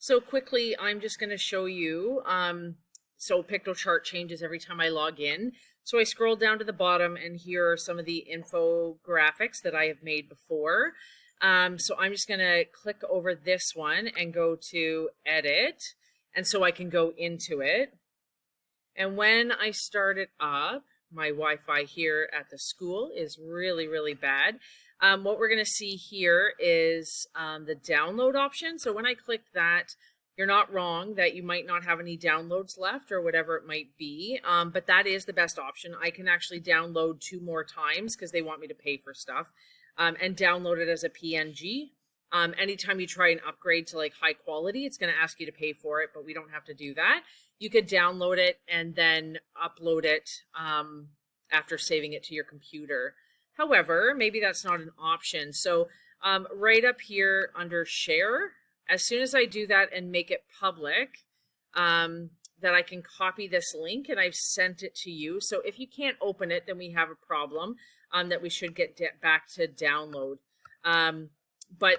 So quickly, I'm just going to show you. So Piktochart changes every time I log in. So I scroll down to the bottom and here are some of the infographics that I have made before. So I'm just going to click over this one and go to edit. And so I can go into it. And when I start it up, my Wi-Fi here at the school is really, really bad. What we're going to see here is the download option. So when I click that, you're not wrong that you might not have any downloads left or whatever it might be, but that is the best option. I can actually download 2 more times because they want me to pay for stuff, and download it as a PNG. Anytime you try and upgrade to like high quality, it's going to ask you to pay for it, but we don't have to do that. You could download it and then upload it after saving it to your computer. However, maybe that's not an option. So right up here under share, as soon as I do that and make it public, that I can copy this link and I've sent it to you. So if you can't open it, then we have a problem that we should get back to download. But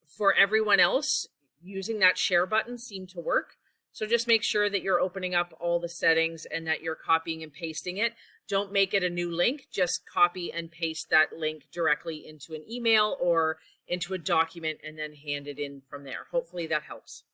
for everyone else, using that share button seemed to work. So just make sure that you're opening up all the settings and that you're copying and pasting it. Don't make it a new link, just copy and paste that link directly into an email or into a document and then hand it in from there. Hopefully that helps.